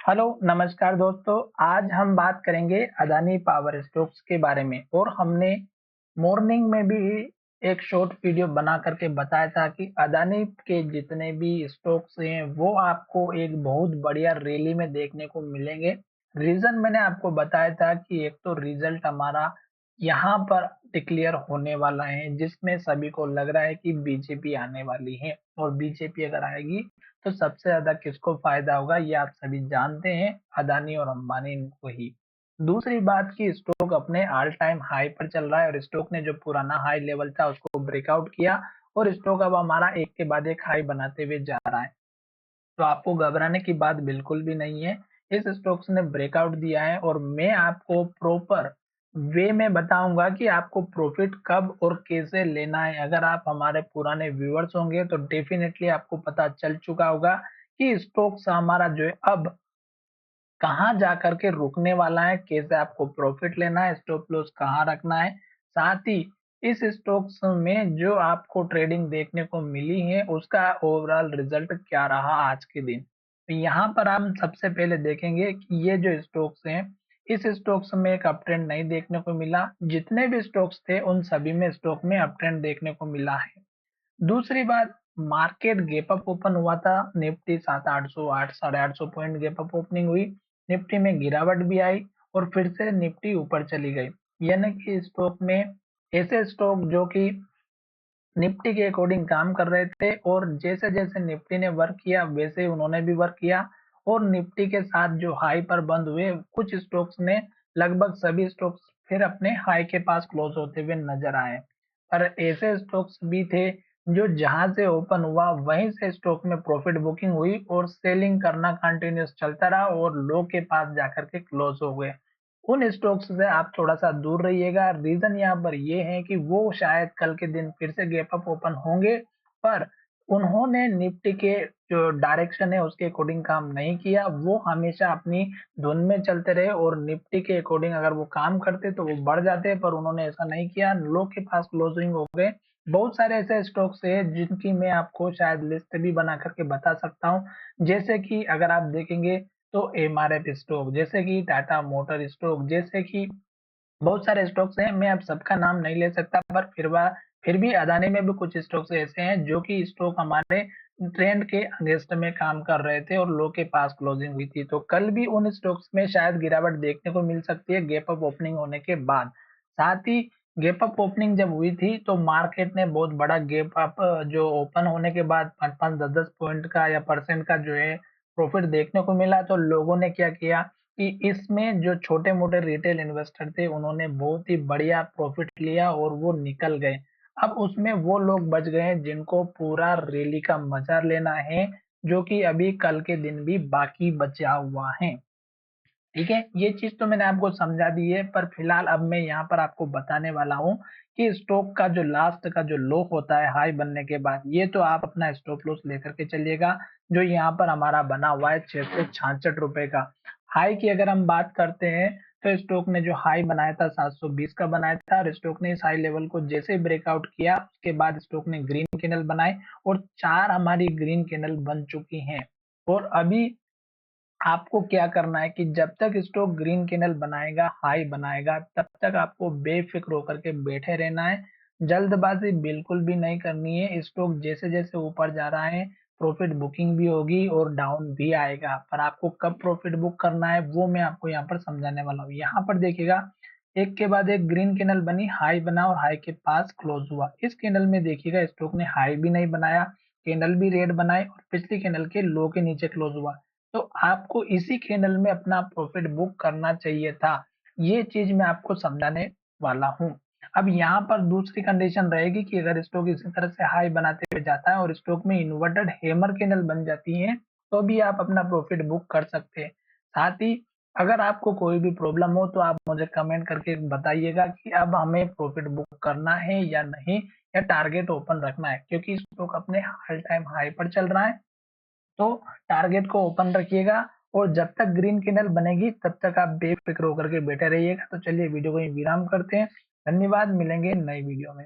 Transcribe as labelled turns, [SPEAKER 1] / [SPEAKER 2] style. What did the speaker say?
[SPEAKER 1] Hello, नमस्कार दोस्तों। आज हम बात करेंगे अदानी पावर स्टॉक्स के बारे में और हमने मॉर्निंग में भी एक शॉर्ट वीडियो बना करके बताया था कि अदानी के जितने भी स्टॉक्स हैं वो आपको एक बहुत बढ़िया रैली में देखने को मिलेंगे। रीज़न मैंने आपको बताया था कि एक तो रिजल्ट हमारा यहाँ पर डिक्लेयर होने वाला है जिसमें सभी को लग रहा है कि बीजेपी आने वाली है और बीजेपी अगर आएगी तो सबसे ज़्यादा किसको फ़ायदा होगा ये आप सभी जानते हैं, अदानी और अंबानी को ही। दूसरी बात कि स्टॉक अपने ऑल टाइम हाई पर चल रहा है और स्टॉक ने जो पुराना हाई लेवल था उसको ब्रेकआउट किया और स्टॉक अब हमारा एक के बाद एक हाई बनाते हुए जा रहा है। तो आपको घबराने की बात बिल्कुल भी नहीं है। इस स्टॉक्स ने ब्रेकआउट दिया है और मैं आपको प्रॉपर वे में बताऊंगा कि आपको प्रॉफिट कब और कैसे लेना है। अगर आप हमारे पुराने व्यूअर्स होंगे तो डेफिनेटली आपको पता चल चुका होगा कि स्टॉक्स हमारा जो है अब कहाँ जाकर के रुकने वाला है, कैसे आपको प्रॉफिट लेना है, स्टॉप लॉस कहाँ रखना है। साथ ही इस स्टॉक्स में जो आपको ट्रेडिंग देखने को मिली है उसका ओवरऑल रिजल्ट क्या रहा आज के दिन। तो यहाँ पर हम सबसे पहले देखेंगे कि ये जो स्टॉक्स हैं, इस स्टॉक्स में एक अप ट्रेंड नहीं देखने को मिला। जितने भी स्टॉक्स थे उन सभी में स्टॉक में अप ट्रेंड देखने को मिला है। दूसरी बात, मार्केट गैप अप ओपन हुआ था। Nifty 7-800 800-850 point gap up opening हुई। निफ्टी में गिरावट भी आई और फिर से निफ्टी ऊपर चली गई। यानी कि स्टॉक में ऐसे स्टॉक जो कि निफ्टी के अकॉर्डिंग काम कर रहे थे और जैसे जैसे निफ्टी ने वर्क किया वैसे ही उन्होंने भी वर्क किया और निफ्टी के साथ जो हाई पर बंद हुए कुछ स्टॉक्स ने, लगभग सभी स्टॉक्स फिर अपने हाई के पास क्लोज होते हुए नजर आए। पर ऐसे स्टॉक्स भी थे जो जहां से ओपन हुआ वहीं से स्टॉक में प्रॉफिट बुकिंग हुई और सेलिंग करना कंटिन्यूस चलता रहा और लो के पास जाकर के क्लोज हो गए। उन स्टॉक्स से आप थोड़ा-सा दूर रहिएगा। रीज़न यहाँ पर ये है कि वो शायद कल के दिन फिर से गैप अप ओपन होंगे, पर उन्होंने निफ्टी के जो डायरेक्शन है उसके अकॉर्डिंग काम नहीं किया। वो हमेशा अपनी धुन में चलते रहे और निफ्टी के अकॉर्डिंग अगर वो काम करते तो वो बढ़ जाते, पर उन्होंने ऐसा नहीं किया, लो के पास क्लोजिंग हो गए। बहुत सारे ऐसे स्टॉक्स हैं जिनकी मैं आपको शायद लिस्ट भी बना कर के बता सकता हूँ। जैसे कि अगर आप देखेंगे तो एमआरएफ स्टॉक, जैसे कि टाटा मोटर स्टॉक, जैसे कि बहुत सारे स्टॉक्स हैं, मैं अब सबका नाम नहीं ले सकता, पर फिर भी अदानी में भी कुछ स्टॉक्स ऐसे हैं जो कि स्टॉक हमारे ट्रेंड के अगेंस्ट में काम कर रहे थे और लो के पास क्लोजिंग हुई थी। तो कल भी उन स्टॉक्स में शायद गिरावट देखने को मिल सकती है गैप अप ओपनिंग होने के बाद। साथ ही गैप अप ओपनिंग जब हुई थी तो मार्केट ने बहुत बड़ा गैप अप जो ओपन होने के बाद 5-5 10-10 पॉइंट का या परसेंट का जो है प्रॉफिट देखने को मिला। तो लोगों ने क्या किया कि इसमें जो छोटे-मोटे रिटेल इन्वेस्टर थे उन्होंने बहुत ही बढ़िया प्रॉफिट लिया और वो निकल गए। अब उसमें वो लोग बच गए हैं जिनको पूरा रैली का मजा लेना है, जो कि अभी कल के दिन भी बाकी बचा हुआ है। ठीक है? ये चीज़ तो मैंने आपको समझा दी है, पर फिलहाल अब मैं यहाँ पर आपको बताने वाला हूँ कि स्टॉक का जो लास्ट का जो लो होता है हाई बनने के बाद, ये तो आप अपना स्टॉप लॉस लेकर के चलिएगा, जो यहाँ पर हमारा बना हुआ है ₹666 का। हाई की अगर हम बात करते हैं, तो स्टॉक ने जो हाई बनाया था 720 का बनाया था और स्टॉक ने इस हाई लेवल को जैसे ही ब्रेकआउट किया, उसके बाद स्टॉक ने ग्रीन कैंडल बनाए और 4 हमारी ग्रीन कैंडल बन चुकी हैं। और अभी आपको क्या करना है कि जब तक स्टॉक ग्रीन कैंडल बनाएगा, हाई बनाएगा, तब तक आपको बेफ़िक्र होकर के बैठे रहना है। जल्दबाज़ी बिल्कुल भी नहीं करनी है। स्टॉक जैसे-जैसे ऊपर जा रहा है, प्रॉफ़िट बुकिंग भी होगी और डाउन भी आएगा। पर आपको कब प्रॉफ़िट बुक करना है, वो मैं आपको यहाँ पर समझाने वाला हूँ। यहाँ पर देखिएगा, एक के बाद एक ग्रीन कैंडल बनी, हाई बना और हाई के पास क्लोज़ हुआ। इस कैंडल में देखिएगा स्टॉक ने हाई भी नहीं बनाया, कैंडल भी रेड बनाए और पिछली कैंडल के लो के नीचे क्लोज़ हुआ। तो आपको इसी कैंडल में अपना प्रॉफिट बुक करना चाहिए था। ये चीज़ मैं आपको समझाने वाला हूँ। अब यहाँ पर दूसरी कंडीशन रहेगी कि अगर स्टॉक इसी तरह से हाई बनाते हुए जाता है और स्टॉक में इन्वर्टेड हैमर कैंडल बन जाती है, तो भी आप अपना प्रॉफिट बुक कर सकते हैं। साथ ही अगर आपको कोई भी प्रॉब्लम हो तो आप मुझे कमेंट करके बताइएगा कि अब हमें प्रॉफिट बुक करना है या नहीं, या टारगेट ओपन रखना है, क्योंकि स्टॉक अपने ऑल टाइम हाई पर चल रहा है। तो टारगेट को ओपन रखिएगा और जब तक ग्रीन कैंडल बनेगी तब तक आप बेफिक्र होकर के बैठे रहिएगा। तो चलिए वीडियो को यहीं विराम करते हैं। धन्यवाद, मिलेंगे नई वीडियो में।